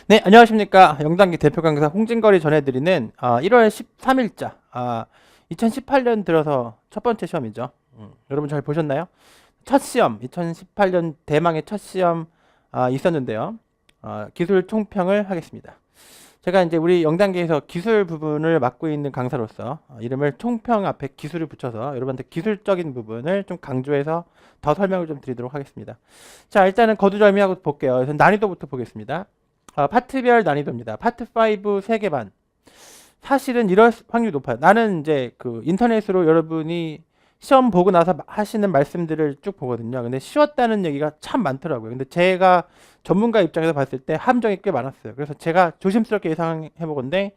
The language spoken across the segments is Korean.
네, 안녕하십니까. 영단기 대표 강사 홍진걸이 전해드리는 1월 13일자 2018년 들어서 첫 번째 시험이죠. 여러분 잘 보셨나요? 첫 시험, 2018년 대망의 첫 시험 있었는데요. 기술 총평을 하겠습니다. 제가 이제 우리 영단계에서 기술 부분을 맡고 있는 강사로서 이름을 총평 앞에 기술을 붙여서 여러분한테 기술적인 부분을 좀 강조해서 더 설명을 좀 드리도록 하겠습니다. 자, 일단은 거두절미하고 볼게요. 그래서 난이도부터 보겠습니다. 파트별 난이도입니다. 파트 5 3개 반. 사실은 이럴 확률이 높아요. 나는 이제 그 인터넷으로 여러분이 시험 보고 나서 하시는 말씀들을 쭉 보거든요. 근데 쉬웠다는 얘기가 참 많더라고요. 근데 제가 전문가 입장에서 봤을 때 함정이 꽤 많았어요. 그래서 제가 조심스럽게 예상해 보건데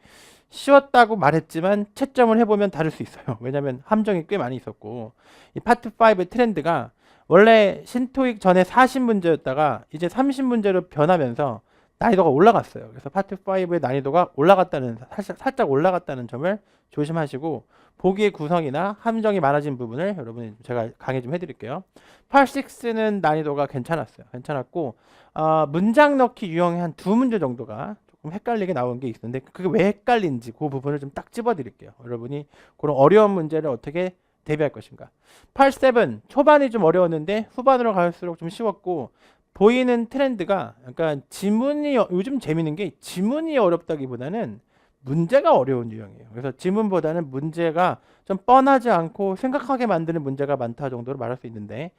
쉬웠다고 말했지만 채점을 해보면 다를 수 있어요. 왜냐하면 함정이 꽤 많이 있었고 이 파트 5의 트렌드가 원래 신토익 전에 40문제였다가 이제 30문제로 변하면서 난이도가 올라갔어요. 그래서 파트 5의 난이도가 올라갔다는 살짝 올라갔다는 점을 조심하시고 보기의 구성이나 함정이 많아진 부분을 여러분이 제가 강의 좀 해드릴게요. Part 6는 난이도가 괜찮았어요. 괜찮았고 문장 넣기 유형의 한 두 문제 정도가 조금 헷갈리게 나온 게 있는데 그게 왜 헷갈린지 그 부분을 좀 딱 집어드릴게요. 여러분이 그런 어려운 문제를 어떻게 대비할 것인가. Part 7 초반이 좀 어려웠는데 후반으로 갈수록 좀 쉬웠고 보이는 트렌드가 약간 지문이 요즘 재밌는 게 지문이 어렵다기보다는 문제가 어려운 유형이에요. 그래서 지문보다는 문제가 좀 뻔하지 않고 생각하게 만드는 문제가 많다 정도로 말할 수 있는데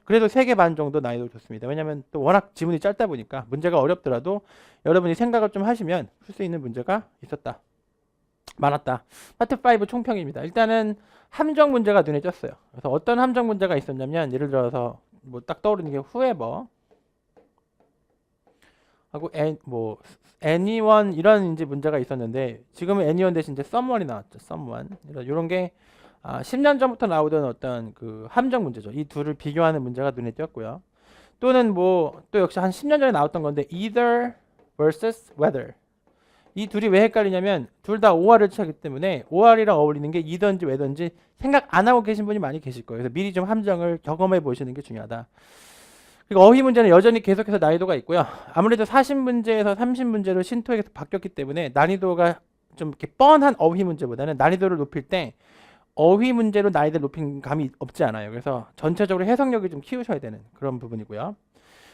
그래도 3개 반 정도 난이도 좋습니다. 왜냐하면 또 워낙 지문이 짧다 보니까 문제가 어렵더라도 여러분이 생각을 좀 하시면 풀 수 있는 문제가 있었다. 많았다. 파트 5 총평입니다. 일단은 함정 문제가 눈에 띄었어요. 그래서 어떤 함정 문제가 있었냐면 예를 들어서 뭐 딱 떠오르는 게 whoever 하고 뭐 anyone 이런 이제 문제가 있었는데 지금은 anyone 대신 이제 someone이 나왔죠. someone 이런 게 10년 전부터 나오던 어떤 그 함정 문제죠. 이 둘을 비교하는 문제가 눈에 띄었고요. 또는 뭐 또 역시 한 10년 전에 나왔던 건데 either versus whether 이 둘이 왜 헷갈리냐면 둘 다 OR을 취하기 때문에 OR이랑 어울리는 게 이든지 왜든지 생각 안 하고 계신 분이 많이 계실 거예요. 그래서 미리 좀 함정을 경험해 보시는 게 중요하다. 그리고 어휘 문제는 여전히 계속해서 난이도가 있고요. 아무래도 40문제에서 30문제로 신토에서 바뀌었기 때문에 난이도가 좀 이렇게 뻔한 어휘 문제보다는 난이도를 높일 때 어휘 문제로 난이도를 높인 감이 없지 않아요. 그래서 전체적으로 해석력을 좀 키우셔야 되는 그런 부분이고요.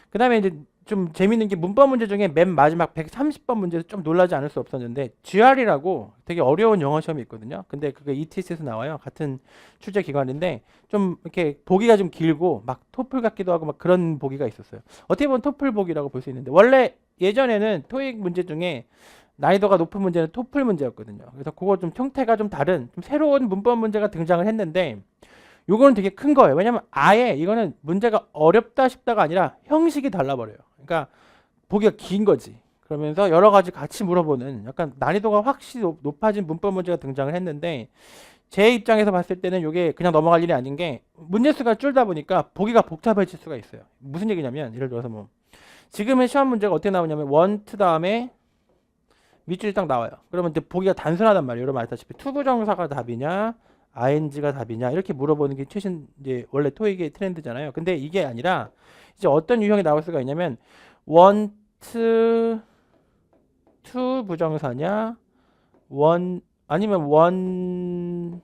그 다음에 이제 좀 재밌는 게 문법 문제 중에 맨 마지막 130번 문제에서 좀 놀라지 않을 수 없었는데 GR이라고 되게 어려운 영어 시험이 있거든요. 근데 그게 ETS에서 나와요. 같은 출제 기관인데 좀 이렇게 보기가 좀 길고 막 토플 같기도 하고 막 그런 보기가 있었어요. 어떻게 보면 토플 보기라고 볼 수 있는데 원래 예전에는 토익 문제 중에 난이도가 높은 문제는 토플 문제였거든요. 그래서 그거 좀 형태가 좀 다른 좀 새로운 문법 문제가 등장을 했는데 요거는 되게 큰 거예요. 왜냐면 아예 이거는 문제가 어렵다 싶다가 아니라 형식이 달라버려요. 그러니까 보기가 긴 거지. 그러면서 여러 가지 같이 물어보는 약간 난이도가 확실히 높아진 문법 문제가 등장을 했는데 제 입장에서 봤을 때는 이게 그냥 넘어갈 일이 아닌 게 문제 수가 줄다 보니까 보기가 복잡해질 수가 있어요. 무슨 얘기냐면 예를 들어서 뭐 지금의 시험 문제가 어떻게 나오냐면 want 다음에 밑줄이 딱 나와요. 그러면 이제 보기가 단순하단 말이에요. 여러분 알다시피 투부정사가 답이냐 ing가 답이냐 이렇게 물어보는 게 최신 이제 원래 토익의 트렌드잖아요. 근데 이게 아니라 이제 어떤 유형이 나올 수가 있냐면 want to 부정사냐 아니면 want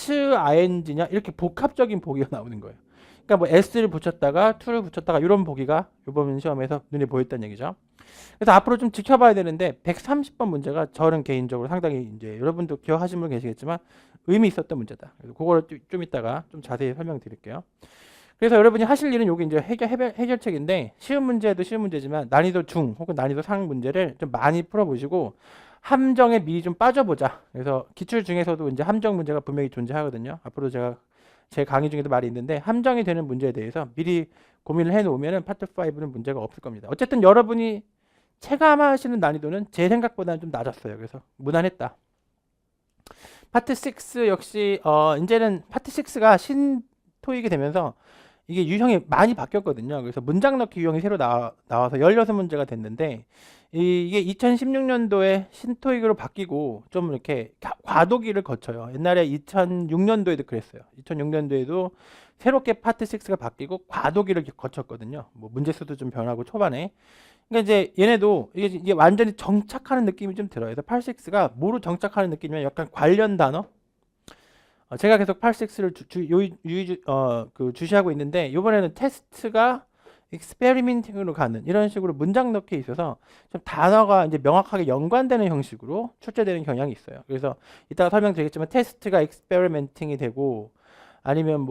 ing냐 이렇게 복합적인 보기가 나오는 거예요. 그러니까 뭐 s를 붙였다가 to를 붙였다가 이런 보기가 이번 시험에서 눈에 보였다는 얘기죠. 그래서 앞으로 좀 지켜봐야 되는데 130번 문제가 저는 개인적으로 상당히 이제 여러분도 기억하시는 분 계시겠지만 의미 있었던 문제다. 그래서 그거를 좀 이따가 좀 자세히 설명드릴게요. 그래서 여러분이 하실 일은 여기 이제 해결책인데 쉬운 문제도 쉬운 문제지만 난이도 중 혹은 난이도 상 문제를 좀 많이 풀어보시고 함정에 미리 좀 빠져보자. 그래서 기출 중에서도 이제 함정 문제가 분명히 존재하거든요. 앞으로 제가 제 강의 중에도 말이 있는데 함정이 되는 문제에 대해서 미리 고민을 해놓으면 파트 5는 문제가 없을 겁니다. 어쨌든 여러분이 체감하시는 난이도는 제 생각보다는 좀 낮았어요. 그래서 무난했다. 파트 6 역시 이제는 파트 6가 신 토익이 되면서 이게 유형이 많이 바뀌었거든요. 그래서 문장 넣기 유형이 새로 나와서 16문제가 됐는데 이게 2016년도에 신토익으로 바뀌고 좀 이렇게 과도기를 거쳐요. 옛날에 2006년도에도 그랬어요. 2006년도에도 새롭게 파트 6가 바뀌고 과도기를 거쳤거든요. 뭐 문제 수도 좀 변하고 초반에 그러니까 이제 얘네도 이게 완전히 정착하는 느낌이 좀 들어요. 그래서 86가 뭐로 정착하는 느낌이면 약간 관련 단어. 제가 계속 86를 주시하고 있는데 이번에는 테스트가 익스페리멘팅으로 가는 이런 식으로 문장 넣기에 있어서 좀 단어가 이제 명확하게 연관되는 형식으로 출제되는 경향이 있어요. 그래서 이따가 설명드리겠지만 테스트가 익스페리멘팅이 되고 아니면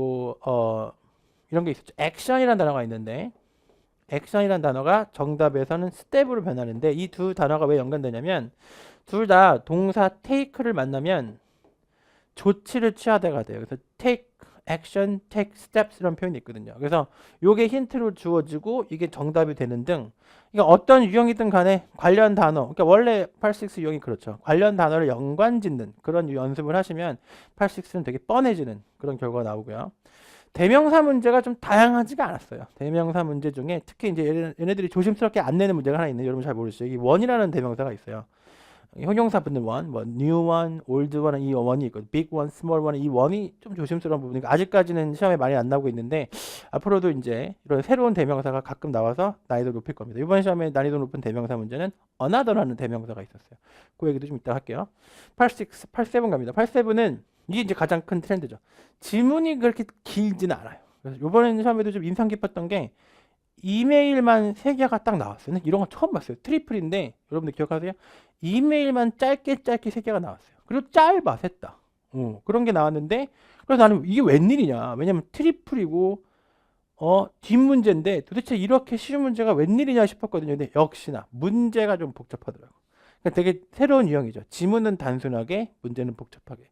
이런 게 있었죠. 액션이라는 단어가 있는데 액션이라는 단어가 정답에서는 스텝으로 변하는데 이 두 단어가 왜 연관되냐면 둘 다 동사 take를 만나면 조치를 취하다가 돼요. 그래서 take action, take steps 이런 표현이 있거든요. 그래서 요게 힌트로 주어지고 이게 정답이 되는 등 그러니까 어떤 유형이든 간에 관련 단어 그러니까 원래 86 유형이 그렇죠. 관련 단어를 연관 짓는 그런 연습을 하시면 86는 되게 뻔해지는 그런 결과가 나오고요. 대명사 문제가 좀 다양하지가 않았어요. 대명사 문제 중에 특히 이제 얘네들이 조심스럽게 안 내는 문제가 하나 있는데 여러분 잘 모르시죠? 이 원이라는 대명사가 있어요. 형용사 붙는 원, 뭐 new one, old one은 이 원이 있고 big one, small one은 이 원이 좀 조심스러운 부분이니까 아직까지는 시험에 많이 안 나오고 있는데 앞으로도 이제 이런 새로운 대명사가 가끔 나와서 난이도 높일 겁니다. 이번 시험에 난이도 높은 대명사 문제는 another라는 대명사가 있었어요. 그 얘기도 좀 이따 할게요. 86, 87 갑니다. 87은 이게 이제 가장 큰 트렌드죠. 지문이 그렇게 길지는 않아요. 그래서 이번 시험에도 좀 인상 깊었던 게 이메일만 3개가 딱 나왔어요. 이런 거 처음 봤어요. 트리플인데 여러분들 기억하세요? 이메일만 짧게 3개가 나왔어요. 그리고 짧아 셋 다. 그런 게 나왔는데 그래서 나는 이게 웬일이냐. 왜냐면 트리플이고 뒷문제인데 도대체 이렇게 쉬운 문제가 웬일이냐 싶었거든요. 근데 역시나 문제가 좀 복잡하더라고. 그러니까 되게 새로운 유형이죠. 지문은 단순하게 문제는 복잡하게.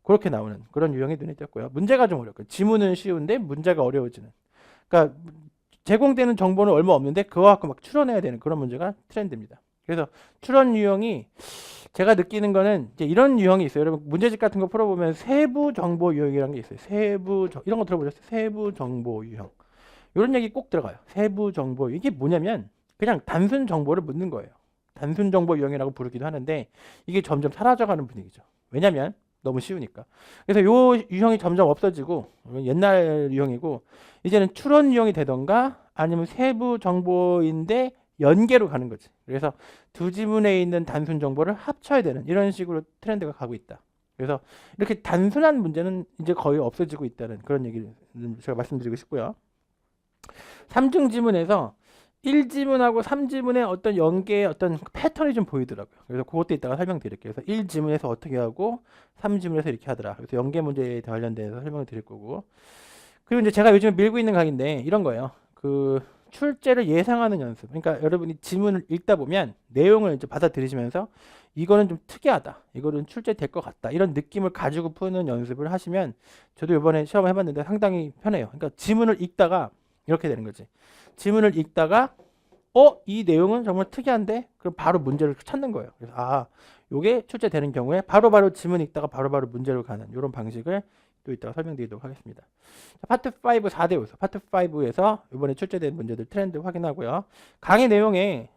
그렇게 나오는 그런 유형이 눈에 띄었고요. 문제가 좀 어렵고 지문은 쉬운데 문제가 어려워지는. 그러니까 제공되는 정보는 얼마 없는데 그거 갖고 막 추론해야 되는 그런 문제가 트렌드입니다. 그래서 추론 유형이 제가 느끼는 거는 이제 이런 유형이 있어요. 여러분 문제집 같은 거 풀어보면 세부 정보 유형이라는 게 있어요. 이런 거 들어보셨어요? 세부 정보 유형. 이런 얘기 꼭 들어가요. 세부 정보 이게 뭐냐면 그냥 단순 정보를 묻는 거예요. 단순 정보 유형이라고 부르기도 하는데 이게 점점 사라져가는 분위기죠. 왜냐면 너무 쉬우니까. 그래서 요 유형이 점점 없어지고 옛날 유형이고 이제는 추론 유형이 되던가 아니면 세부 정보인데 연계로 가는 거지. 그래서 두 지문에 있는 단순 정보를 합쳐야 되는 이런 식으로 트렌드가 가고 있다. 그래서 이렇게 단순한 문제는 이제 거의 없어지고 있다는 그런 얘기를 제가 말씀드리고 싶고요. 3중 지문에서 1지문하고 3지문의 어떤 연계의 어떤 패턴이 좀 보이더라고요. 그래서 그것도 이따가 설명드릴게요. 그래서 1지문에서 어떻게 하고 3지문에서 이렇게 하더라. 그래서 연계 문제에 관련돼서 설명을 드릴 거고. 그리고 이제 제가 요즘 밀고 있는 강의인데 이런 거예요. 그 출제를 예상하는 연습. 그러니까 여러분이 지문을 읽다 보면 내용을 이제 받아들이시면서 이거는 좀 특이하다. 이거는 출제될 것 같다. 이런 느낌을 가지고 푸는 연습을 하시면 저도 이번에 시험을 해봤는데 상당히 편해요. 그러니까 지문을 읽다가 이렇게 되는 거지. 지문을 읽다가 이 내용은 정말 특이한데 그럼 바로 문제를 찾는 거예요. 그래서 요게 출제되는 경우에 바로바로 지문 읽다가 바로바로 문제로 가는 이런 방식을 또 이따가 설명드리도록 하겠습니다. 자, 파트 5 4대 요소. 파트 5에서 이번에 출제된 문제들 트렌드 확인하고요. 강의 내용에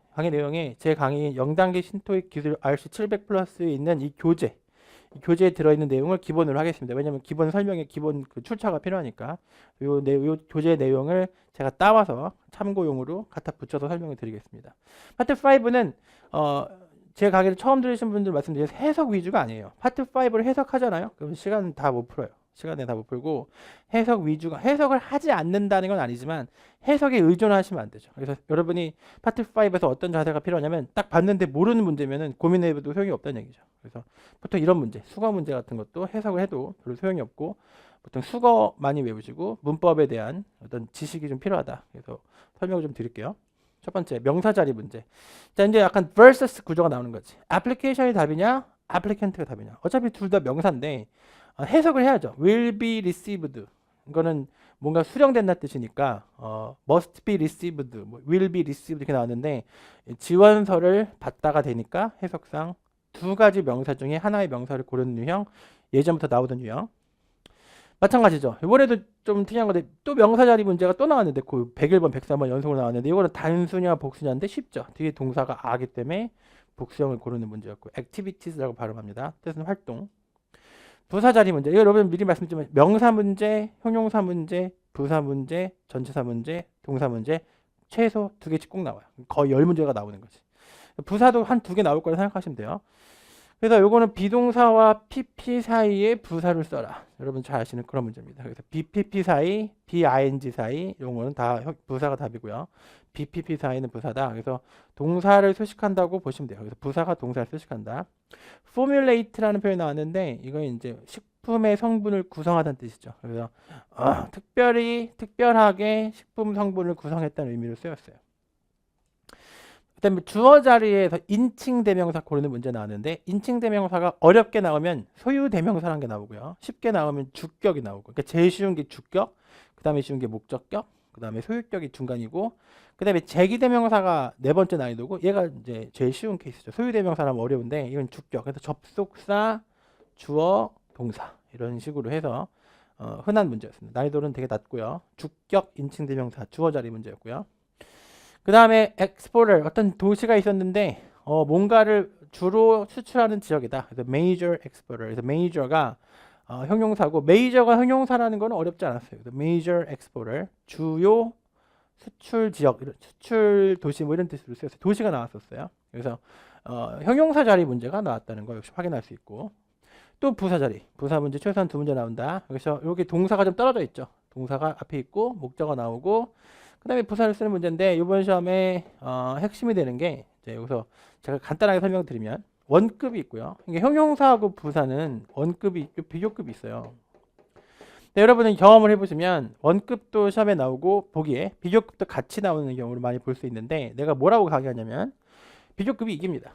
제 강의 0단계 신토익 기술 RC700 플러스에 있는 이 교재에 들어있는 내용을 기본으로 하겠습니다. 왜냐하면 기본 설명에 기본 그 출처가 필요하니까 요 교재 내용을 제가 따와서 참고용으로 갖다 붙여서 설명을 드리겠습니다. 파트 5는 제 강의를 처음 들으신 분들 말씀드려서 해석 위주가 아니에요. 파트 5를 해석하잖아요. 그럼 시간 다 못 풀어요. 시간에 다 못 풀고 해석을 하지 않는다는 건 아니지만 해석에 의존하시면 안 되죠. 그래서 여러분이 파트 5에서 어떤 자세가 필요하냐면 딱 봤는데 모르는 문제면은 고민해도 소용이 없다는 얘기죠. 그래서 보통 이런 문제, 수거 문제 같은 것도 해석을 해도 별로 소용이 없고 보통 수거 많이 외우시고 문법에 대한 어떤 지식이 좀 필요하다. 그래서 설명을 좀 드릴게요. 첫 번째 명사 자리 문제. 자 이제 약간 versus 구조가 나오는 거지. 애플리케이션이 답이냐, applicant가 답이냐. 어차피 둘 다 명사인데 해석을 해야죠. will be received. 이거는 뭔가 수령된다는 뜻이니까 must be received, will be received 이렇게 나왔는데 지원서를 받다가 되니까 해석상 두 가지 명사 중에 하나의 명사를 고르는 유형. 예전부터 나오던 유형. 마찬가지죠. 이번에도 좀 특이한 건데 또 명사 자리 문제가 또 나왔는데 그 101번, 103번 연속으로 나왔는데 이거는 단수냐 복수냐인데 쉽죠. 뒤에 동사가 아기 때문에 복수형을 고르는 문제였고 activities라고 발음합니다. 뜻은 활동. 부사 자리 문제. 이거 여러분 미리 말씀드리면 명사 문제, 형용사 문제, 부사 문제, 전치사 문제, 동사 문제 최소 2개씩 꼭 나와요. 거의 10문제가 나오는 거지. 부사도 한 2개 나올 거라 생각하시면 돼요. 그래서 요거는 비동사와 PP 사이에 부사를 써라. 여러분 잘 아시는 그런 문제입니다. 그래서 BPP 사이, BING 사이 요거는 다 부사가 답이고요. BPP 사이는 부사다. 그래서 동사를 수식한다고 보시면 돼요. 그래서 부사가 동사를 수식한다. formulate라는 표현이 나왔는데 이건 이제 식품의 성분을 구성하다는 뜻이죠. 그래서 특별하게 식품 성분을 구성했다는 의미로 쓰였어요. 그다음에 주어 자리에서 인칭 대명사 고르는 문제 나왔는데 인칭 대명사가 어렵게 나오면 소유 대명사라는 게 나오고요. 쉽게 나오면 주격이 나오고. 그러니까 제일 쉬운 게 주격, 그다음에 쉬운 게 목적격, 그다음에 소유격이 중간이고, 그다음에 제기 대명사가 네 번째 난이도고 얘가 이제 제일 쉬운 케이스죠. 소유 대명사라면 어려운데 이건 주격. 그래서 접속사, 주어, 동사 이런 식으로 해서 흔한 문제였습니다. 난이도는 되게 낮고요. 주격, 인칭 대명사, 주어 자리 문제였고요. 그 다음에 exporter 어떤 도시가 있었는데 뭔가를 주로 수출하는 지역이다. 그래서 major exporter. 그래서 major가 형용사고 major가 형용사라는 건 어렵지 않았어요. 그래서 major exporter 주요 수출 지역, 수출 도시 뭐 이런 뜻으로 쓰였어요. 도시가 나왔었어요. 그래서 형용사 자리 문제가 나왔다는 거 역시 확인할 수 있고 또 부사 자리, 부사 문제 최소한 2문제 나온다. 그래서 여기 동사가 좀 떨어져 있죠. 동사가 앞에 있고 목적어 나오고 그 다음에 부사를 쓰는 문제인데 이번 시험에 핵심이 되는 게 이제 여기서 제가 간단하게 설명드리면 원급이 있고요. 이게 형용사하고 부사는 원급이 있고 비교급이 있어요. 네, 여러분은 경험을 해보시면 원급도 시험에 나오고 보기에 비교급도 같이 나오는 경우를 많이 볼 수 있는데 내가 뭐라고 강의하냐면 비교급이 이깁니다.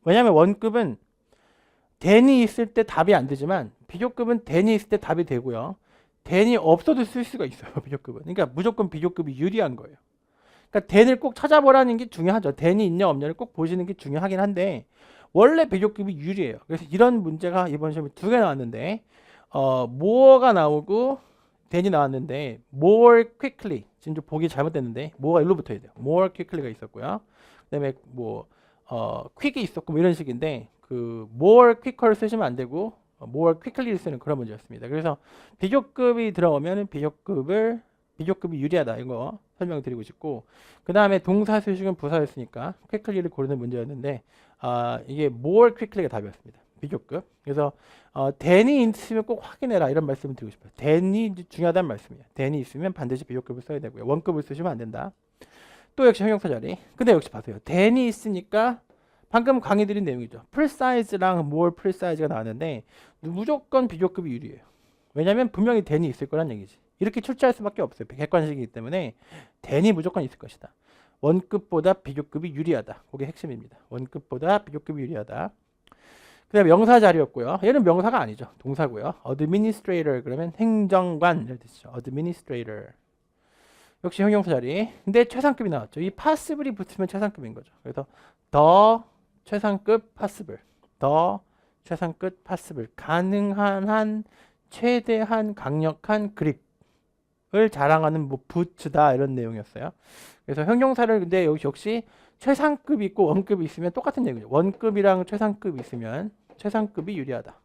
왜냐하면 원급은 then이 있을 때 답이 안 되지만 비교급은 then이 있을 때 답이 되고요. then이 없어도 쓸 수가 있어요. 비교급은. 그러니까 무조건 비교급이 유리한 거예요. 그러니까 then을 꼭 찾아보라는 게 중요하죠. then이 있냐 없냐를 꼭 보시는 게 중요하긴 한데 원래 비교급이 유리해요. 그래서 이런 문제가 이번 시험에 2개 나왔는데 more가 나오고 then이 나왔는데 more quickly 지금 좀 보기 잘못됐는데 more가 일로 붙어야 돼요. more quickly가 있었고요. 그다음에 뭐 quick이 있었고 뭐 이런 식인데 그 more quicker를 쓰시면 안 되고 more quickly를 쓰는 그런 문제였습니다. 그래서 비교급이 들어오면 비교급이 유리하다 이거 설명드리고 싶고 그 다음에 동사 수식은 부사였으니까 quickly를 고르는 문제였는데 이게 more quickly가 답이었습니다. 비교급. 그래서 then이 있으면 꼭 확인해라 이런 말씀을 드리고 싶어요. then이 중요하다는 말씀이에요. then이 있으면 반드시 비교급을 써야 되고요. 원급을 쓰시면 안 된다. 또 역시 형용사 자리. 근데 역시 봐세요. then이 있으니까 방금 강의 드린 내용이죠. precise랑 more precise가 나왔는데 무조건 비교급이 유리해요. 왜냐하면 분명히 then이 있을 거란 얘기지. 이렇게 출제할 수밖에 없어요. 객관식이기 때문에 then이 무조건 있을 것이다. 원급보다 비교급이 유리하다. 그게 핵심입니다. 원급보다 비교급이 유리하다. 그 다음에 명사 자리였고요. 얘는 명사가 아니죠. 동사고요. administrator 그러면 행정관 이런 뜻이죠. administrator. 역시 형용사 자리. 근데 최상급이 나왔죠. 이 possible이 붙으면 최상급인 거죠. 그래서 더 최상급 possible. 더 최상급 possible. 가능한 한 최대한 강력한 그립을 자랑하는 뭐 부츠다 이런 내용이었어요. 그래서 형용사를 근데 여기 역시 최상급이 있고 원급이 있으면 똑같은 얘기죠. 원급이랑 최상급이 있으면 최상급이 유리하다.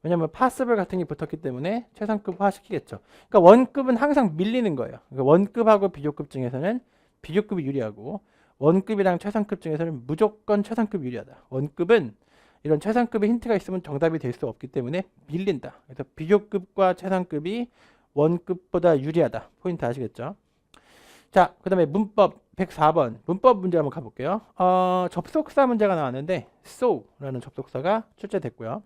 왜냐하면 possible 같은 게 붙었기 때문에 최상급화 시키겠죠. 그러니까 원급은 항상 밀리는 거예요. 그러니까 원급하고 비교급 중에서는 비교급이 유리하고 원급이랑 최상급 중에서는 무조건 최상급이 유리하다. 원급은 이런 최상급의 힌트가 있으면 정답이 될 수 없기 때문에 밀린다. 그래서 비교급과 최상급이 원급보다 유리하다. 포인트 아시겠죠? 자, 그 다음에 문법 104번 문법 문제 한번 가볼게요. 접속사 문제가 나왔는데 so라는 접속사가 출제됐고요.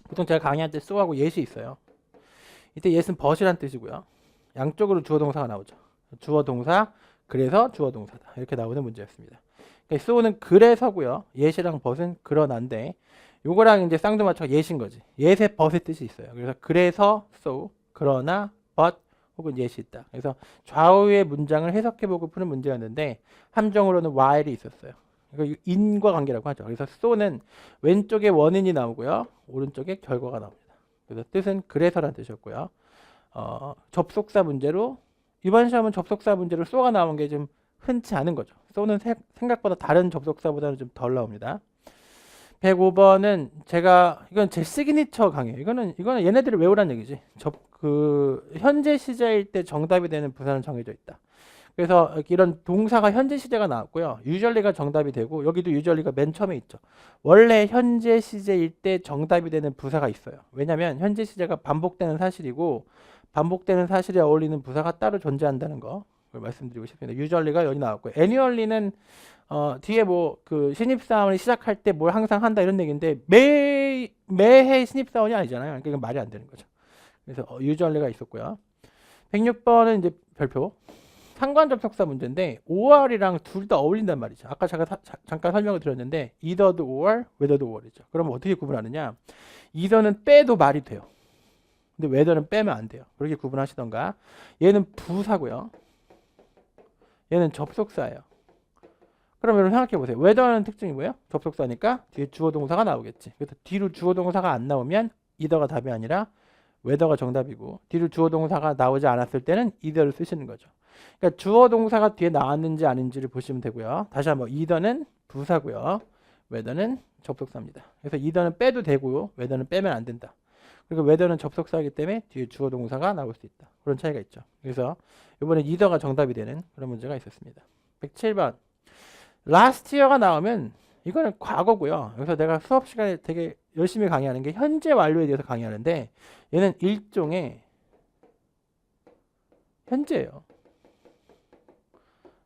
보통 제가 강의할 때 so하고 yes이 있어요. 이때 yes는 but이란 뜻이고요. 양쪽으로 주어 동사가 나오죠. 주어 동사 그래서 주어 동사다. 이렇게 나오는 문제였습니다. 그러니까 so는 그래서고요. yes이랑 but은 그러나인데 요거랑 이제 쌍두마차가 yes인 거지. yes의 but의 뜻이 있어요. 그래서 그래서 so 그러나 but 혹은 yes이 있다. 그래서 좌우의 문장을 해석해보고 푸는 문제였는데 함정으로는 while이 있었어요. 이거 인과 관계라고 하죠. 그래서 so는 왼쪽에 원인이 나오고요. 오른쪽에 결과가 나옵니다. 그래서 뜻은 그래서란 뜻이었고요. 접속사 문제로 이번 시험은 접속사 문제로 so가 나온 게 좀 흔치 않은 거죠. so는 생각보다 다른 접속사보다는 좀 덜 나옵니다. 105번은 이건 제 시그니처 강의예요. 이거는 얘네들을 외우란 얘기지. 현재 시제일 때 정답이 되는 부사는 정해져 있다. 그래서 이런 동사가 현재 시제가 나왔고요. usually가 정답이 되고 여기도 usually가 맨 처음에 있죠. 원래 현재 시제일 때 정답이 되는 부사가 있어요. 왜냐하면 현재 시제가 반복되는 사실이고 반복되는 사실에 어울리는 부사가 따로 존재한다는 거 그걸 말씀드리고 싶습니다. usually가 여기 나왔고 annually는 뒤에 뭐 그 신입사원이 시작할 때 뭘 항상 한다 이런 얘기인데 매해 신입사원이 아니잖아요. 그러니까 이건 말이 안 되는 거죠. 그래서 usually가 있었고요. 106번은 이제 별표 상관 접속사 문제인데 or이랑 둘 다 어울린단 말이죠. 아까 잠깐 설명을 드렸는데 either도 or, whether도 or이죠. 그럼 어떻게 구분하느냐? either는 빼도 말이 돼요. 근데 whether는 빼면 안 돼요. 그렇게 구분하시던가. 얘는 부사고요. 얘는 접속사예요. 그럼 여러분 생각해 보세요. whether는 특징이 뭐예요? 접속사니까 뒤에 주어 동사가 나오겠지. 그래서 뒤로 주어 동사가 안 나오면 either가 답이 아니라 whether가 정답이고 뒤로 주어 동사가 나오지 않았을 때는 either를 쓰시는 거죠. 그러니까 주어 동사가 뒤에 나왔는지 아닌지를 보시면 되고요. 다시 한번 either는 부사고요. whether는 접속사입니다. 그래서 either는 빼도 되고요. whether는 빼면 안 된다. 그리고 whether는 접속사이기 때문에 뒤에 주어 동사가 나올 수 있다. 그런 차이가 있죠. 그래서 이번에 either가 정답이 되는 그런 문제가 있었습니다. 107번 last year가 나오면 이거는 과거고요. 여기서 내가 수업 시간에 되게 열심히 강의하는 게 현재 완료에 대해서 강의하는데 얘는 일종의 현재예요.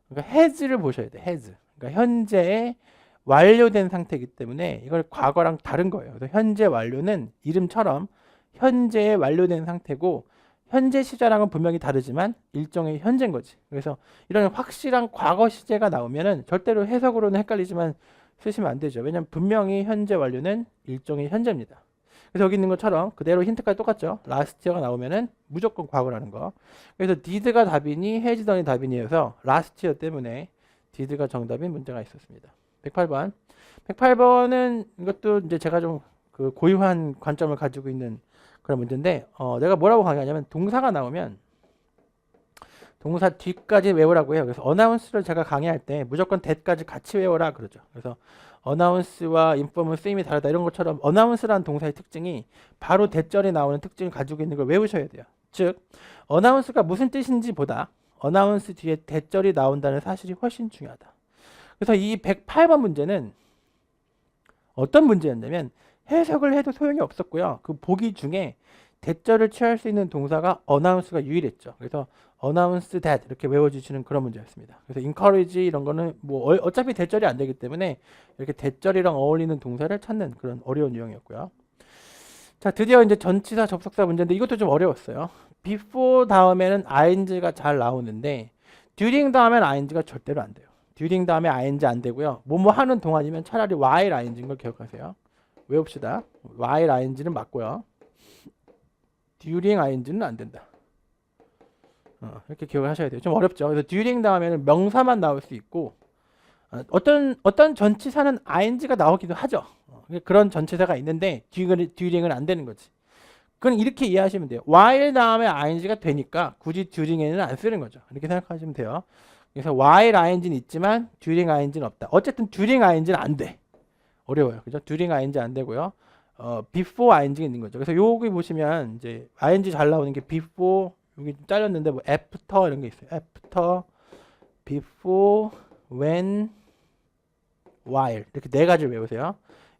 그러니까 has를 보셔야 돼. has. 그러니까 현재에 완료된 상태이기 때문에 이걸 과거랑 다른 거예요. 그래서 현재 완료는 이름처럼 현재에 완료된 상태고 현재 시제랑은 분명히 다르지만 일종의 현재인 거지. 그래서 이런 확실한 과거 시제가 나오면은 절대로 해석으로는 헷갈리지만 쓰시면 안 되죠. 왜냐면 분명히 현재 완료는 일종의 현재입니다. 그래서 여기 있는 것처럼 그대로 힌트까지 똑같죠. last year가 나오면은 무조건 과거라는 거. 그래서 did가 답이니 has더니 답이니여서 last year 때문에 did가 정답인 문제가 있었습니다. 108번. 108번은 이것도 이제 제가 좀 그 고유한 관점을 가지고 있는 그런 문제인데 내가 뭐라고 강의하냐면 동사가 나오면 동사 뒤까지 외우라고 해요. 그래서 어나운스를 제가 강의할 때 무조건 that까지 같이 외워라 그러죠. 그래서 어나운스와 인폼은 쓰임이 다르다 이런 것처럼 어나운스라는 동사의 특징이 바로 대절에 나오는 특징을 가지고 있는 걸 외우셔야 돼요. 즉 어나운스가 무슨 뜻인지 보다 어나운스 뒤에 대절이 나온다는 사실이 훨씬 중요하다. 그래서 이 108번 문제는 어떤 문제였냐면 해석을 해도 소용이 없었고요. 그 보기 중에 대절을 취할 수 있는 동사가 어나운스가 유일했죠. 그래서 announce that 이렇게 외워주시는 그런 문제였습니다. 그래서 encourage 이런 거는 뭐 어차피 대절이 안 되기 때문에 이렇게 대절이랑 어울리는 동사를 찾는 그런 어려운 유형이었고요. 자, 드디어 이제 전치사 접속사 문제인데 이것도 좀 어려웠어요. before 다음에는 ing가 잘 나오는데 during 다음에는 ing가 절대로 안 돼요. during 다음에 ing 안 되고요. 뭐뭐 하는 동안이면 차라리 while ing인 걸 기억하세요. 외웁시다. while ing는 맞고요. during ing는 안 된다. 이렇게 기억을 하셔야 돼요. 좀 어렵죠. 그래서 during 다음에는 명사만 나올 수 있고 어떤 전치사는 ing가 나오기도 하죠. 그런 전치사가 있는데 during은 안 되는 거지. 그건 이렇게 이해하시면 돼요. while 다음에 ing가 되니까 굳이 during에는 안 쓰는 거죠. 이렇게 생각하시면 돼요. 그래서 while ing는 있지만 during ing는 없다. 어쨌든 during ing는 안 돼. 어려워요. 그죠? during ing 안 되고요. before ing가 있는 거죠. 그래서 여기 보시면 이제 ing 잘 나오는 게 before 여기 좀 잘렸는데 뭐 after 이런 게 있어요. after, before, when, while 이렇게 네 가지를 외우세요.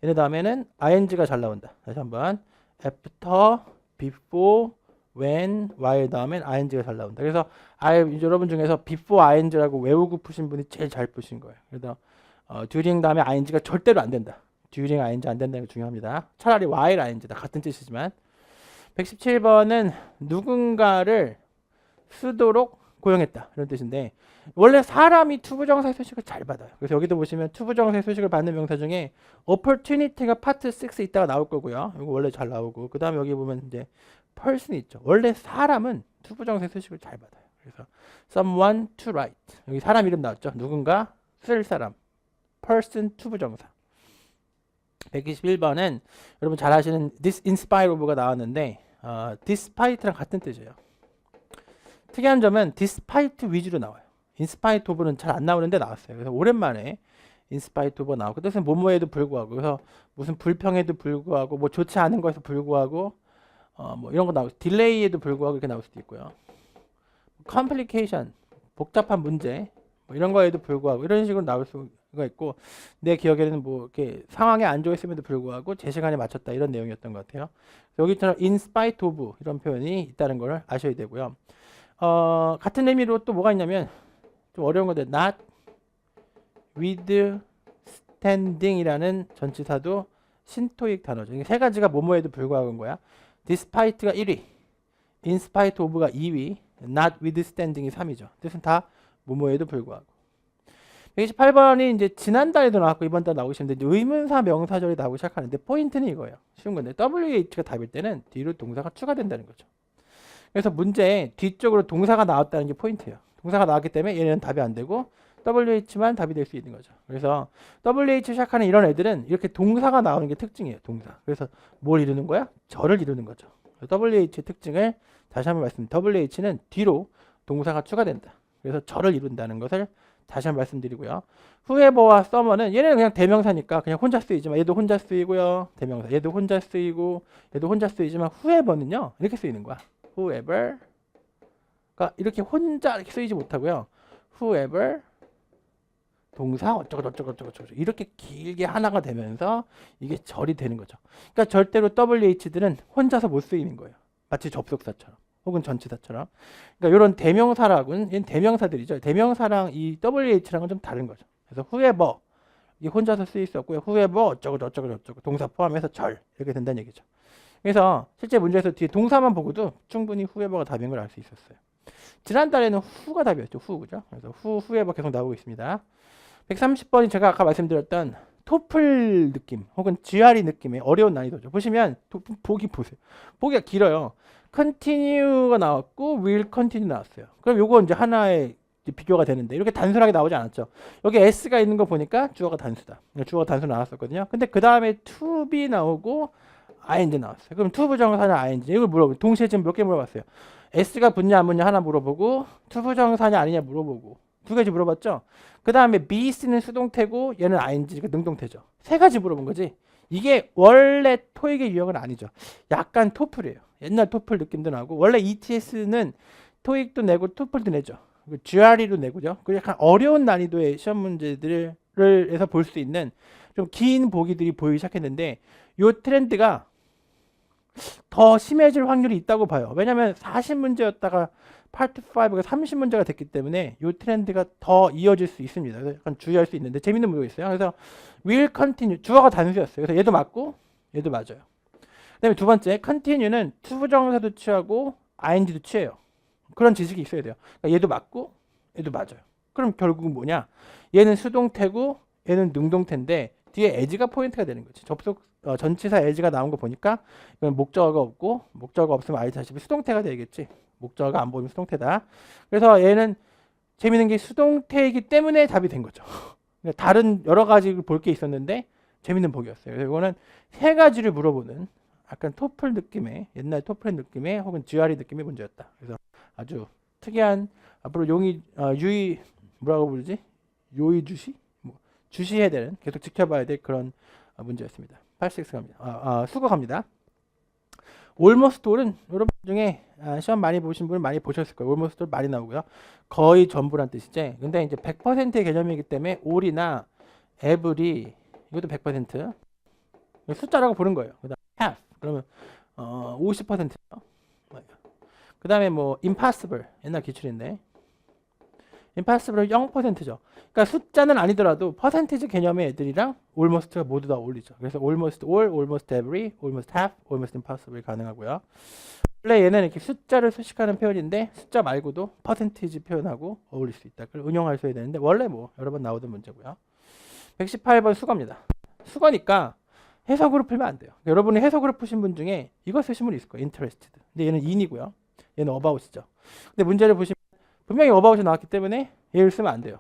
얘네 다음에는 ing가 잘 나온다. 다시 한번 after, before, when, while 다음엔 ing가 잘 나온다. 그래서 여러분 중에서 before ing라고 외우고 푸신 분이 제일 잘 푸신 거예요. 그래서 during 다음에 ing가 절대로 안 된다. during ing 안 된다는 게 중요합니다. 차라리 while ing다. 같은 뜻이지만 117번은 누군가를 쓰도록 고용했다 이런 뜻인데 원래 사람이 투부정사의 소식을 잘 받아요. 그래서 여기도 보시면 투부정사의 소식을 받는 명사 중에 opportunity가 파트 6 있다가 나올 거고요. 이거 원래 잘 나오고 그 다음에 여기 보면 이제 person 있죠. 원래 사람은 투부정사의 소식을 잘 받아요. 그래서 someone to write 여기 사람 이름 나왔죠. 누군가 쓸 사람 person 투부정사 121번은 여러분 잘 아시는 this in spite of가 나왔는데 despite랑 같은 뜻이에요. 특이한 점은 despite 위주로 나와요. in spite of는 잘 안 나오는데 나왔어요. 그래서 오랜만에 in spite of 나오고 그 뜻은 뭐뭐에도 불구하고 그래서 무슨 불평에도 불구하고 뭐 좋지 않은 거에서 불구하고 뭐 이런 거 나오고 딜레이에도 불구하고 이렇게 나올 수도 있고요. complication 복잡한 문제 뭐 이런 거에도 불구하고 이런 식으로 나올 수가 있고 내 기억에는 뭐 이렇게 상황에 안 좋았음에도 불구하고 제 시간에 맞췄다 이런 내용이었던 것 같아요. 여기처럼 in spite of 이런 표현이 있다는 걸 아셔야 되고요. 같은 의미로 또 뭐가 있냐면 좀 어려운 건데 not withstanding이라는 전치사도 신토익 단어죠. 이게 세 가지가 뭐뭐에도 불구하고인 거야. despite가 1위, in spite of가 2위, not withstanding이 3위죠. 뜻은 다 뭐뭐에도 불구하고. 128번이 이제 지난달에도 나왔고 이번 달 나오고 있는데 의문사 명사절이 나오기 시작하는데 포인트는 이거예요. 쉬운 건데 WH가 답일 때는 뒤로 동사가 추가된다는 거죠. 그래서 문제에 뒤쪽으로 동사가 나왔다는 게 포인트예요. 동사가 나왔기 때문에 얘는 답이 안 되고 WH만 답이 될 수 있는 거죠. 그래서 WH 시작하는 이런 애들은 이렇게 동사가 나오는 게 특징이에요. 동사. 그래서 뭘 이루는 거야? 절을 이루는 거죠. WH의 특징을 다시 한번 말씀드립니다. WH는 뒤로 동사가 추가된다. 그래서 절을 이룬다는 것을 다시 한번 말씀드리고요. whoever와 summer는 얘는 그냥 대명사니까 그냥 혼자 쓰이지만 얘도 혼자 쓰이고요. 대명사. 얘도 혼자 쓰이고 얘도 혼자 쓰이지만 whoever는요. 이렇게 쓰이는 거야. whoever. 그러니까 이렇게 혼자 이렇게 쓰이지 못하고요. whoever 동사 어쩌고 이렇게 길게 하나가 되면서 이게 절이 되는 거죠. 그러니까 절대로 WH들은 혼자서 못 쓰이는 거예요. 마치 접속사처럼 혹은 전치사처럼. 그러니까 이런 대명사라고는 얘는 대명사들이죠. 대명사랑 이 WH랑은 좀 다른 거죠. 그래서 whoever 이게 혼자서 쓰일 수 없고요. whoever 어쩌고 동사 포함해서 절 이렇게 된다는 얘기죠. 그래서 실제 문제에서 뒤에 동사만 보고도 충분히 whoever가 답인 걸 알 수 있었어요. 지난달에는 who가 답이었죠. who 그죠? 그래서 whoever 계속 나오고 있습니다. 130번이 제가 아까 말씀드렸던 토플 느낌 혹은 GRE 느낌의 어려운 난이도죠. 보시면 보기 보세요. 보기가 길어요. continue가 나왔고 will continue 나왔어요. 그럼 요거 이제 하나의 비교가 되는데 이렇게 단순하게 나오지 않았죠. 여기 s가 있는 거 보니까 주어가 단수다. 주어가 단수 나왔었거든요. 근데 그 다음에 to be 나오고 ing 나왔어요. 그럼 to 부정사냐 ing 이걸 물어보고 동시에 지금 몇 개 물어봤어요. s가 붙냐 안 붙냐 하나 물어보고 to 부정사냐 아니냐 물어보고 두 가지 물어봤죠. 그 다음에 be, c는 수동태고 얘는 ing가 능동태죠. 세 가지 물어본 거지. 이게 원래 토익의 유형은 아니죠. 약간 토플이에요. 옛날 토플 느낌도 나고 원래 ETS는 토익도 내고 토플도 내죠. GRE도 내고죠. 그 약간 어려운 난이도의 시험 문제들을 해서 볼 수 있는 좀 긴 보기들이 보이기 시작했는데 이 트렌드가 더 심해질 확률이 있다고 봐요. 왜냐하면 40문제였다가 파트 5가 30문제가 됐기 때문에 이 트렌드가 더 이어질 수 있습니다. 그래서 약간 주의할 수 있는데 재밌는 문제가 있어요. 그래서 will continue 주어가 단수였어요. 그래서 얘도 맞고 얘도 맞아요. 그다음에 두 번째 continue는 to 부정사도 취하고 ing도 취해요. 그런 지식이 있어야 돼요. 그러니까 얘도 맞고 얘도 맞아요. 그럼 결국은 뭐냐? 얘는 수동태고 얘는 능동태인데 뒤에 as가 포인트가 되는 거지. 전치사 as가 나온 거 보니까 이건 목적어가 없고 목적어가 없으면 알다시피 수동태가 되겠지. 목적어가 안 보이면 수동태다. 그래서 얘는 재밌는 게 수동태이기 때문에 답이 된 거죠. 그러니까 다른 여러 가지 볼 게 있었는데 재밌는 보기였어요. 그래서 이거는 세 가지를 물어보는 약간 토플 느낌의 옛날 토플 느낌의 혹은 GRE 느낌의 문제였다. 그래서 아주 특이한 앞으로 유의 뭐라고 부르지? 요의주시? 뭐 주시해야 되는 계속 지켜봐야 될 그런 문제였습니다. 86 갑니다. 수거 갑니다. almost all은 여러분 중에 시험 많이 보신 분은 많이 보셨을 거예요. almost all 많이 나오고요. 거의 전부란 뜻이지. 근데 이제 100%의 개념이기 때문에 all이나 every 이것도 100% 숫자라고 보는 거예요. 그다음 have 그러면 50%죠. 그 다음에 뭐 impossible 옛날 기출인데 impossible은 0%죠. 그러니까 숫자는 아니더라도 퍼센티지 개념의 애들이랑 almost가 모두 다 어울리죠. 그래서 almost all, almost every, almost half, almost impossible 가능하고요. 원래 얘는 이렇게 숫자를 수식하는 표현인데 숫자 말고도 퍼센티지 표현하고 어울릴 수 있다. 그걸 응용할 수 해야 되는데 원래 뭐 여러 번 나오던 문제고요. 118번 수거입니다. 수거니까 해석으로 풀면 안 돼요. 여러분이 해석으로 푸신 분 중에 이거 쓰신 분 있을 거예요. interested. 근데 얘는 in이고요. 얘는 about이죠. 근데 문제를 보시면 분명히 about이 나왔기 때문에 얘를 쓰면 안 돼요.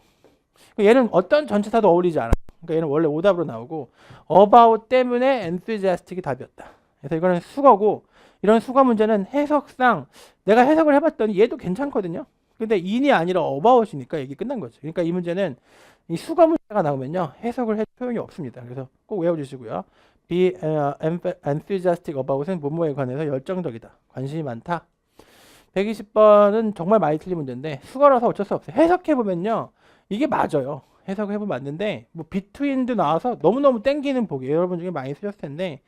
얘는 어떤 전치사도 어울리지 않아요. 그러니까 얘는 원래 오답으로 나오고 about 때문에 enthusiastic이 답이었다. 그래서 이거는 수거고 이런 수거 문제는 해석상 내가 해석을 해봤더니 얘도 괜찮거든요. 근데 in이 아니라 about이니까 얘기 끝난 거죠. 그러니까 이 문제는 이 수거 문제가 나오면요 해석을 할 소용이 없습니다. 그래서 꼭 외워주시고요. be enthusiastic about은 뭐뭐에 관해서 열정적이다. 관심이 많다. 120번은 정말 많이 틀린 문제인데 수거라서 어쩔 수 없어요. 해석해보면요. 이게 맞아요. 해석해보면 맞는데 뭐 between도 나와서 너무너무 땡기는 보기 여러분 중에 많이 쓰셨을 텐데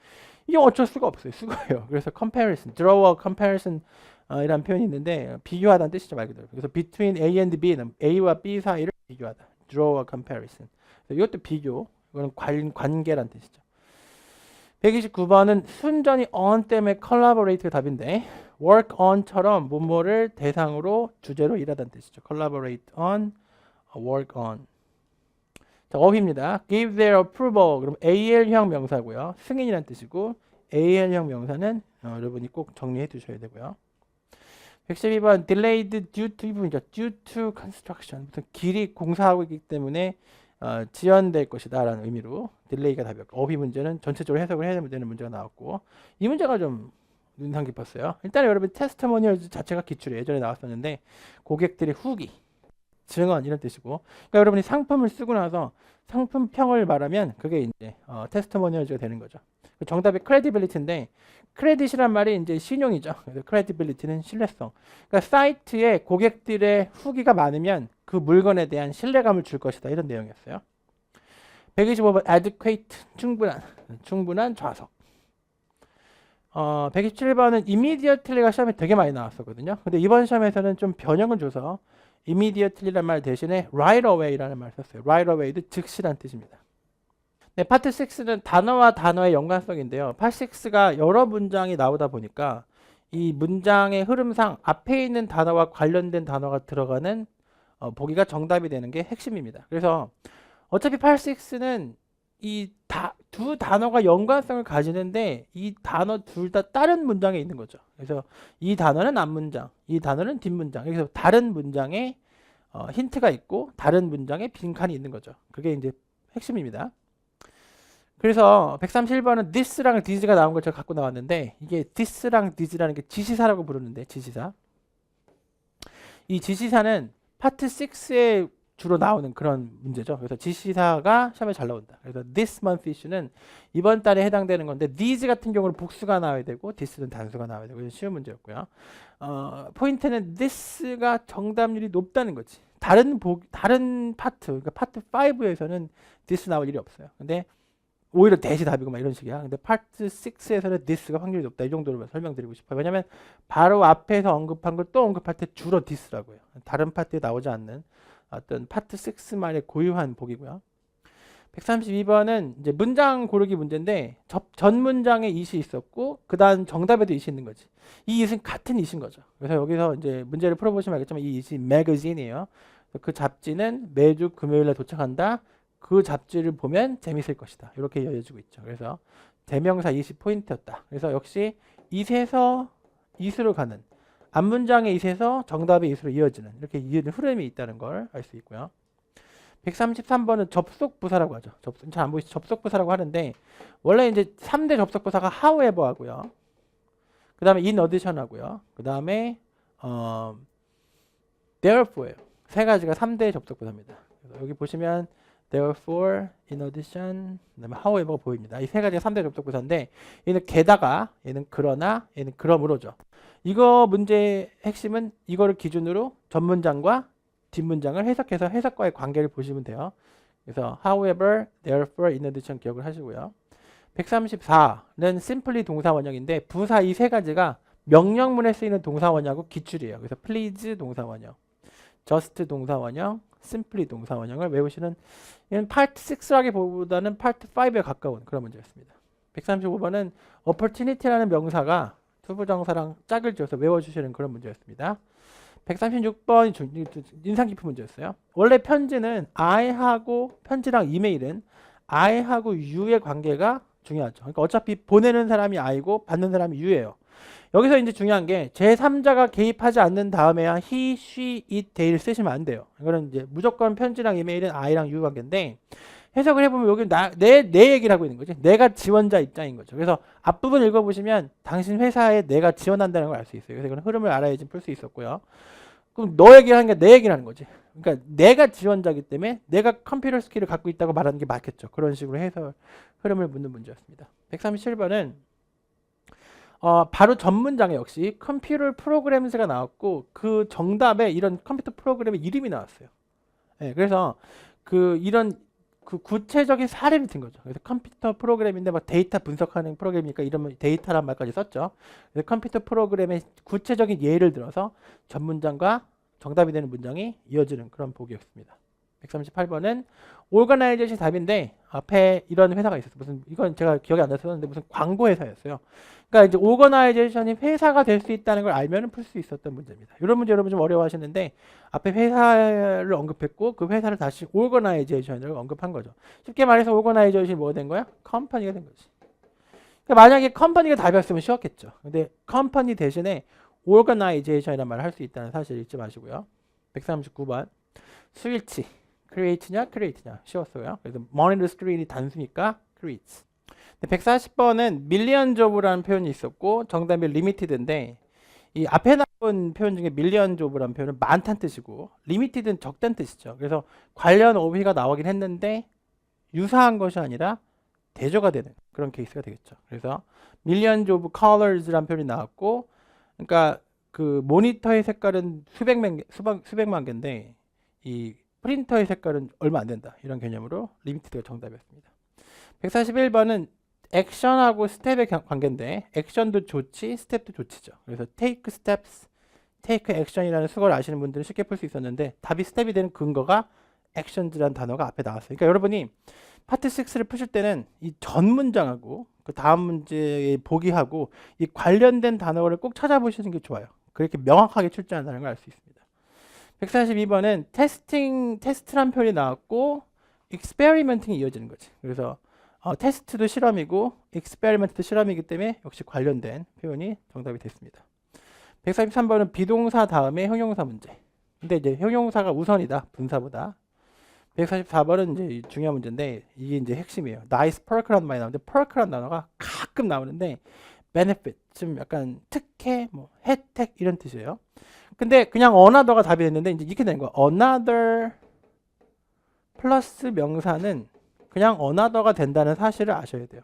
이게 어쩔 수가 없어요. 수거예요. 그래서 comparison, draw a comparison 이라는 표현이 있는데 비교하다는 뜻이죠 말 그대로. 그래서 between A and B는 A와 B 사이를 비교하다. draw a comparison. 이것도 비교. 이거는 관계란 뜻이죠. 129번은 순전히 on 때문에 collaborate가 답인데 work on처럼 뭐뭐를 대상으로 주제로 일하다는 뜻이죠. collaborate on, work on. 자, 어휘입니다. give their approval. 그럼 AL형 명사고요. 승인이란 뜻이고 AL형 명사는 여러분이 꼭 정리해 두셔야 되고요. 112번 delayed due to 이 부분이죠. due to construction. 무슨 길이 공사하고 있기 때문에 지연될 것이다 라는 의미로 딜레이가 답이었고 어휘 문제는 전체적으로 해석을 해야 되는 문제가 나왔고 이 문제가 좀 인상 깊었어요. 일단 여러분 테스트모니얼 자체가 기출이 예전에 나왔었는데 고객들의 후기, 증언 이런 뜻이고 그러니까 여러분이 상품을 쓰고 나서 상품평을 말하면 그게 이제 테스트모니얼즈가 되는 거죠. 정답이 credibility인데 크레딧이란 말이 이제 신용이죠. 그래서 credibility는 신뢰성. 그러니까 사이트에 고객들의 후기가 많으면 그 물건에 대한 신뢰감을 줄 것이다. 이런 내용이었어요. 125번 adequate 충분한 좌석. 127번은 immediately가 시험에 되게 많이 나왔었거든요. 근데 이번 시험에서는 좀 변형을 줘서 immediately라는 말 대신에 right away라는 말을 썼어요. right away도 즉시란 뜻입니다. 네, 파트 6는 단어와 단어의 연관성인데요. 파트 6가 여러 문장이 나오다 보니까 이 문장의 흐름상 앞에 있는 단어와 관련된 단어가 들어가는 보기가 정답이 되는 게 핵심입니다. 그래서 어차피 파트 6는 이 두 단어가 연관성을 가지는데 이 단어 둘 다 다른 문장에 있는 거죠. 그래서 이 단어는 앞문장, 이 단어는 뒷문장. 그래서 다른 문장에 힌트가 있고 다른 문장에 빈칸이 있는 거죠. 그게 이제 핵심입니다. 그래서 131번은 this랑 this가 나온 걸 제가 갖고 나왔는데 이게 this랑 this라는 게 지시사라고 부르는데 지시사. 이 지시사는 파트 6에 주로 나오는 그런 문제죠. 그래서 지시사가 시험에 잘 나온다. 그래서 this month issue는 이번 달에 해당되는 건데 these 같은 경우는 복수가 나와야 되고 this는 단수가 나와야 되고 쉬운 문제였고요. 포인트는 this가 정답률이 높다는 거지. 다른 파트, 그러니까 파트 5에서는 this 나올 일이 없어요. 근데 오히려 that이 답이고 막 이런 식이야. 근데 파트 6에서는 this가 확률이 높다. 이 정도로 설명드리고 싶어요. 왜냐면 바로 앞에서 언급한 걸 또 언급할 때 주로 this라고요. 다른 파트에 나오지 않는 어떤 파트 6만의 고유한 복이고요. 132번은 이제 문장 고르기 문제인데 전 문장에 it이 있었고 그다음 정답에도 it이 있는 거지. 이 it은 같은 it인 거죠. 그래서 여기서 이제 문제를 풀어보시면 알겠지만 이 it이 magazine이에요. 그 잡지는 매주 금요일에 도착한다. 그 잡지를 보면 재밌을 것이다. 이렇게 이어지고 있죠. 그래서 대명사 it이 포인트였다. 그래서 역시 it에서 it으로 가는 앞문장의 it에서 정답의 it으로 이어지는 이렇게 흐름이 있다는 걸 알 수 있고요. 133번은 접속부사라고 하죠. 잘 안 보이시죠? 접속부사라고 하는데 원래 이제 3대 접속부사가 however 하고요. 그 다음에 in addition 하고요. 그 다음에 therefore예요. 세 가지가 3대 접속부사입니다. 그래서 여기 보시면 therefore, in addition, 그다음에 however가 보입니다. 이 세 가지가 3대 접속부사인데 얘는 게다가, 얘는 그러나, 얘는 그러므로죠. 이거 문제의 핵심은 이거를 기준으로 전문장과 뒷문장을 해석해서 해석과의 관계를 보시면 돼요. 그래서 however, therefore, in addition 기억을 하시고요. 134는 simply 동사 원형인데 부사 이 세 가지가 명령문에 쓰이는 동사 원형하고 기출이에요. 그래서 please 동사 원형, just 동사 원형, simply 동사 원형을 외우시는 얘는 파트 6라기보다는 파트 5에 가까운 그런 문제였습니다. 135번은 opportunity라는 명사가 투부정사랑 짝을 지어서 외워주시는 그런 문제였습니다. 136번 인상 깊은 문제였어요. 원래 편지는 I하고 편지랑 이메일은 I하고 U의 관계가 중요하죠. 그러니까 어차피 보내는 사람이 I고 받는 사람이 U예요. 여기서 이제 중요한 게 제3자가 개입하지 않는 다음에야 he, she, it, they를 쓰시면 안 돼요. 이거는 이제 무조건 편지랑 이메일은 I랑 U 관계인데 해석을 해보면 여기 내 얘기를 하고 있는 거지. 내가 지원자 입장인 거죠. 그래서 앞부분 읽어보시면 당신 회사에 내가 지원한다는 걸 알 수 있어요. 그래서 이건 흐름을 알아야지 풀 수 있었고요. 그럼 너 얘기를 하는 게 내 얘기를 하는 거지. 그러니까 내가 지원자이기 때문에 내가 컴퓨터 스킬을 갖고 있다고 말하는 게 맞겠죠. 그런 식으로 해서 흐름을 묻는 문제였습니다. 137번은 바로 전 문장에 역시 컴퓨터 프로그램스가 나왔고 그 정답에 이런 컴퓨터 프로그램의 이름이 나왔어요. 네, 그래서 이런 구체적인 사례를 든 거죠. 그래서 컴퓨터 프로그램인데 막 데이터 분석하는 프로그램이니까 이런 데이터란 말까지 썼죠. 그래서 컴퓨터 프로그램의 구체적인 예를 들어서 전 문장과 정답이 되는 문장이 이어지는 그런 보기였습니다. 138번은 오거나이제이션이 답인데 앞에 이런 회사가 있었어요. 이건 제가 기억이 안 나서 썼는데 무슨 광고 회사였어요. 그러니까 이제 오거나이제이션이 회사가 될 수 있다는 걸 알면 풀 수 있었던 문제입니다. 이런 문제 여러분 좀 어려워하시는데 앞에 회사를 언급했고 그 회사를 다시 오거나이제이션을 언급한 거죠. 쉽게 말해서 오거나이제이션이 뭐가 된 거야? 컴퍼니가 된 거지. 그러니까 만약에 컴퍼니가 답이었으면 쉬웠겠죠. 근데 컴퍼니 대신에 오거나이제이션이라는 말을 할 수 있다는 사실 잊지 마시고요. 139번 스위치 create냐 create냐 쉬웠어요. 그래서 monitor screen이 단수니까 creates. 140번은 million job라는 표현이 있었고 정답이 limited인데 이 앞에 나온 표현 중에 million job라는 표현은 많다는 뜻이고 limited는 적다는 뜻이죠. 그래서 관련 어휘가 나오긴 했는데 유사한 것이 아니라 대조가 되는 그런 케이스가 되겠죠. 그래서 million job colors라는 표현이 나왔고 그러니까 그 모니터의 색깔은 수백만 개인데 이 프린터의 색깔은 얼마 안 된다. 이런 개념으로 리미티드가 정답이었습니다. 141번은 액션하고 스텝의 관계인데 액션도 좋지 스텝도 좋지죠. 그래서 take steps, take action이라는 수거를 아시는 분들은 쉽게 풀 수 있었는데 답이 스텝이 되는 근거가 actions라는 단어가 앞에 나왔어요. 그러니까 여러분이 파트 6를 푸실 때는 이 전 문장하고 그 다음 문제의 보기하고 이 관련된 단어를 꼭 찾아보시는 게 좋아요. 그렇게 명확하게 출제한다는 걸 알 수 있습니다. 142번은 테스트란 표현이 나왔고 experimenting이 이어지는 거지. 그래서 테스트도 실험이고 experiment도 실험이기 때문에 역시 관련된 표현이 정답이 됐습니다. 143번은 비동사 다음에 형용사 문제. 근데 이제 형용사가 우선이다. 분사보다. 144번은 이제 중요한 문제인데 이게 이제 핵심이에요. nice perk라는 말이 나오는데 perk라는 단어가 가끔 나오는데 benefit, 좀 약간 특혜, 뭐 혜택 이런 뜻이에요. 근데 그냥 another가 답이 됐는데 이제 이렇게 되는 거야. another 플러스 명사는 그냥 another가 된다는 사실을 아셔야 돼요.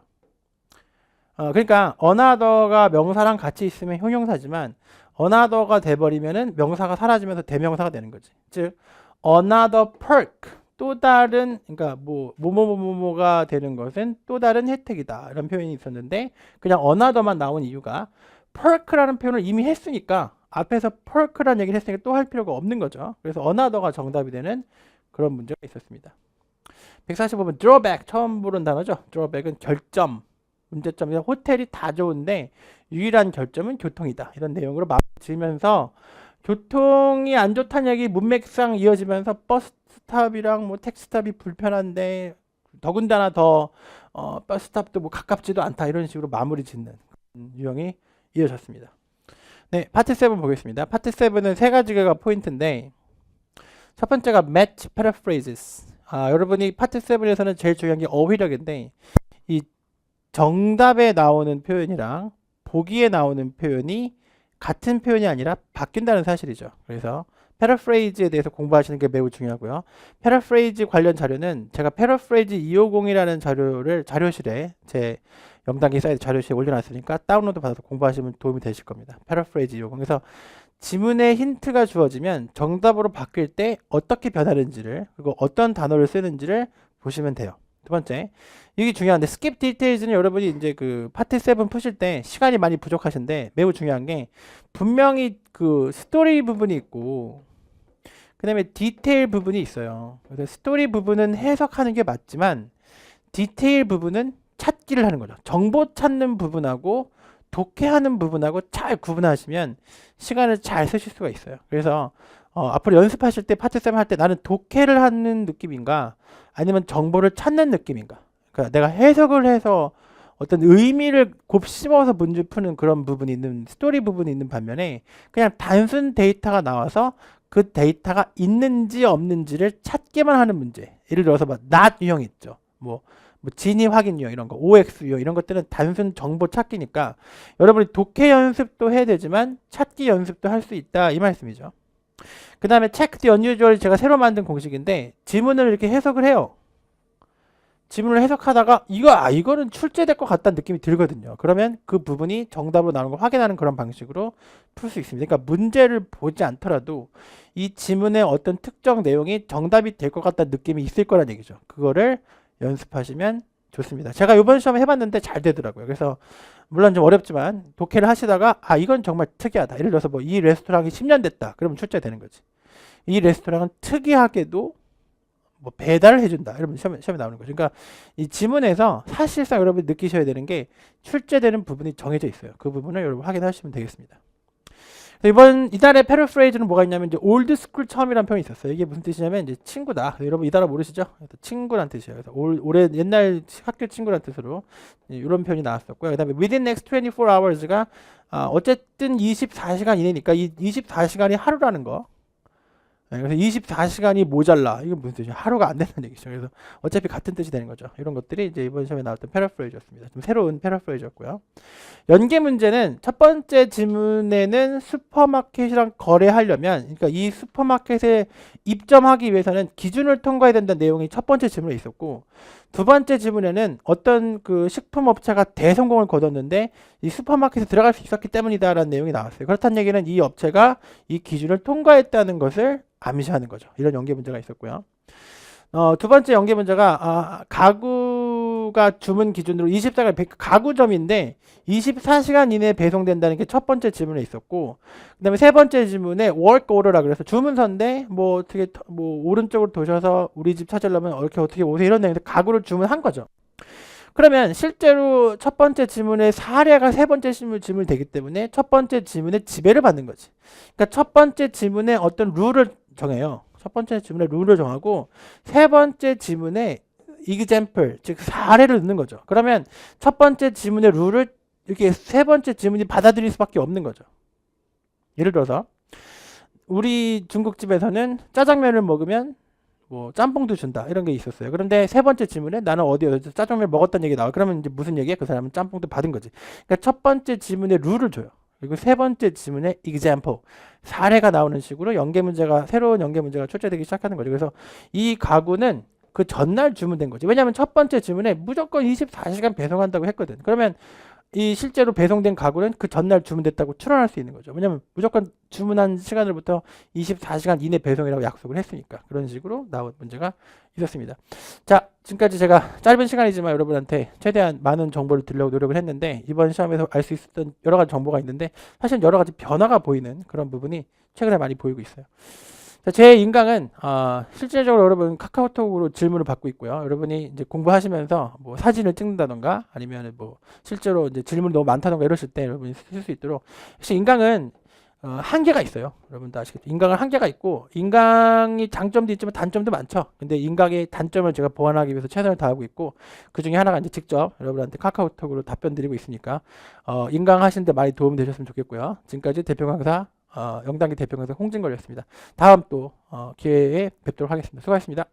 그러니까 another가 명사랑 같이 있으면 형용사지만 another가 돼버리면은 명사가 사라지면서 대명사가 되는 거지. 즉 another perk, 또 다른, 그러니까 뭐가 되는 것은 또 다른 혜택이다 이런 표현이 있었는데 그냥 another만 나온 이유가 perk라는 표현을 이미 했으니까 앞에서 perk라는 얘기를 했으니까 또 할 필요가 없는 거죠. 그래서 another가 정답이 되는 그런 문제가 있었습니다. 145번 drawback, 처음 보는 단어죠. drawback은 결점, 문제점이다. 호텔이 다 좋은데 유일한 결점은 교통이다. 이런 내용으로 마무리 지으면서 교통이 안 좋다는 얘기 문맥상 이어지면서 버스 스탑이랑 뭐 택시 스탑이 불편한데 더군다나 더 버스 스탑도 뭐 가깝지도 않다 이런 식으로 마무리 짓는 유형이 이어졌습니다. 네, 파트 7 보겠습니다. 파트 7은 세 가지가 포인트인데 첫 번째가 match paraphrases. 여러분이 파트 7에서는 제일 중요한 게 어휘력인데 이 정답에 나오는 표현이랑 보기에 나오는 표현이 같은 표현이 아니라 바뀐다는 사실이죠. 그래서 패러프레이즈에 대해서 공부하시는 게 매우 중요하고요. 패러프레이즈 관련 자료는 제가 패러프레이즈 250이라는 자료를 자료실에 제 영단기 사이트 자료실에 올려놨으니까 다운로드 받아서 공부하시면 도움이 되실 겁니다. 패러프레이즈 250. 그래서 지문에 힌트가 주어지면 정답으로 바뀔 때 어떻게 변하는지를 그리고 어떤 단어를 쓰는지를 보시면 돼요. 두 번째, 이게 중요한데 skip details는 여러분이 이제 그 파트 7 푸실 때 시간이 많이 부족하신데 매우 중요한 게 분명히 그 스토리 부분이 있고 그 다음에 디테일 부분이 있어요. 그래서 스토리 부분은 해석하는 게 맞지만 디테일 부분은 찾기를 하는 거죠. 정보 찾는 부분하고 독해하는 부분하고 잘 구분하시면 시간을 잘 쓰실 수가 있어요. 그래서 앞으로 연습하실 때 파트 7 할 때 나는 독해를 하는 느낌인가 아니면 정보를 찾는 느낌인가, 그러니까 내가 해석을 해서 어떤 의미를 곱씹어서 문제 푸는 그런 부분이 있는 스토리 부분이 있는 반면에 그냥 단순 데이터가 나와서 그 데이터가 있는지 없는지를 찾기만 하는 문제, 예를 들어서 뭐 not 유형 있죠, 뭐 진위 확인 유형 이런 거, OX 유형 이런 것들은 단순 정보 찾기니까 여러분이 독해 연습도 해야 되지만 찾기 연습도 할 수 있다 이 말씀이죠. 그 다음에 check the unusual, 제가 새로 만든 공식인데 지문을 이렇게 해석을 해요. 지문을 해석하다가 이거는 출제될 것 같다는 느낌이 들거든요. 그러면 그 부분이 정답으로 나오는 걸 확인하는 그런 방식으로 풀 수 있습니다. 그러니까 문제를 보지 않더라도 이 지문의 어떤 특정 내용이 정답이 될 것 같다는 느낌이 있을 거란 얘기죠. 그거를 연습하시면 좋습니다. 제가 이번 시험에 해봤는데 잘 되더라고요. 그래서 물론 좀 어렵지만 독해를 하시다가 이건 정말 특이하다. 예를 들어서 뭐 이 레스토랑이 10년 됐다. 그러면 출제되는 거지. 이 레스토랑은 특이하게도 뭐 배달을 해준다. 이러면 시험에 나오는 거죠. 그러니까 이 지문에서 사실상 여러분이 느끼셔야 되는 게 출제되는 부분이 정해져 있어요. 그 부분을 여러분 확인하시면 되겠습니다. 이달의 패러프레이즈는 뭐가 있냐면 이제 올드 스쿨 처음이라는 표현이 있었어요. 이게 무슨 뜻이냐면 이제 친구다. 여러분 이 단어 모르시죠? 친구란 뜻이에요. 그래서 옛날 학교 친구란 뜻으로 이런 표현이 나왔었고요. 그다음에 within next 24 hours가 어쨌든 24시간 이내니까 이 24시간이 하루라는 거. 그래서 24시간이 모자라. 이건 무슨 뜻이야? 하루가 안 된다는 얘기죠. 그래서 어차피 같은 뜻이 되는 거죠. 이런 것들이 이제 이번 시험에 나왔던 패러프레이즈였습니다. 좀 새로운 패러프레이즈였고요. 연계 문제는 첫 번째 지문에는 슈퍼마켓이랑 거래하려면, 그러니까 이 슈퍼마켓에 입점하기 위해서는 기준을 통과해야 된다는 내용이 첫 번째 지문에 있었고, 두 번째 지문에는 어떤 그 식품업체가 대성공을 거뒀는데 이 슈퍼마켓에 들어갈 수 있었기 때문이다라는 내용이 나왔어요. 그렇다는 얘기는 이 업체가 이 기준을 통과했다는 것을 암시하는 거죠. 이런 연계 문제가 있었고요. 두 번째 연계 문제가 가구가 주문 기준으로 24시간 가구점인데 24시간 이내에 배송된다는 게 첫 번째 지문에 있었고, 그다음에 세 번째 지문에 work order라 그래서 주문서인데 뭐 어떻게 뭐 오른쪽으로 도셔서 우리 집 찾으려면 어떻게 오세요 이런 내용인데 가구를 주문한 거죠. 그러면 실제로 첫 번째 지문의 사례가 세 번째 지문이 되기 때문에 첫 번째 지문의 지배를 받는 거지. 그러니까 첫 번째 지문에 어떤 룰을 정해요. 첫 번째 지문에 룰을 정하고 세 번째 지문에 example, 즉 사례를 넣는 거죠. 그러면 첫 번째 지문의 룰을 이렇게 세 번째 지문이 받아들일 수밖에 없는 거죠. 예를 들어서 우리 중국집에서는 짜장면을 먹으면 뭐 짬뽕도 준다 이런 게 있었어요. 그런데 세 번째 질문에 나는 어디에서 짜장면 먹었다는 얘기 나와. 그러면 이제 무슨 얘기야? 그 사람은 짬뽕도 받은 거지. 그러니까 첫 번째 지문에 룰을 줘요. 그리고 세 번째 지문에 example, 사례가 나오는 식으로 새로운 연계 문제가 출제되기 시작하는 거죠. 그래서 이 가구는 그 전날 주문된 거지. 왜냐하면 첫 번째 지문에 무조건 24시간 배송한다고 했거든. 그러면 이 실제로 배송된 가구는 그 전날 주문됐다고 추론할 수 있는 거죠. 왜냐면 무조건 주문한 시간으로부터 24시간 이내 배송이라고 약속을 했으니까. 그런 식으로 나온 문제가 있었습니다. 자, 지금까지 제가 짧은 시간이지만 여러분한테 최대한 많은 정보를 드리려고 노력을 했는데, 이번 시험에서 알 수 있었던 여러 가지 정보가 있는데 사실 여러 가지 변화가 보이는 그런 부분이 최근에 많이 보이고 있어요. 자, 제 인강은 실질적으로 여러분 카카오톡으로 질문을 받고 있고요. 여러분이 이제 공부하시면서 뭐 사진을 찍는다던가 아니면 뭐 실제로 이제 질문이 너무 많다던가 이러실 때 여러분이 쓸 수 있도록, 사실 인강은 한계가 있어요. 여러분도 아시겠죠? 인강은 한계가 있고, 인강이 장점도 있지만 단점도 많죠. 근데 인강의 단점을 제가 보완하기 위해서 최선을 다하고 있고, 그 중에 하나가 이제 직접 여러분한테 카카오톡으로 답변 드리고 있으니까 인강 하시는데 많이 도움 되셨으면 좋겠고요. 지금까지 대표 강사 영단기 대표 강사 홍진걸이었습니다. 다음 또 기회에 뵙도록 하겠습니다. 수고하셨습니다.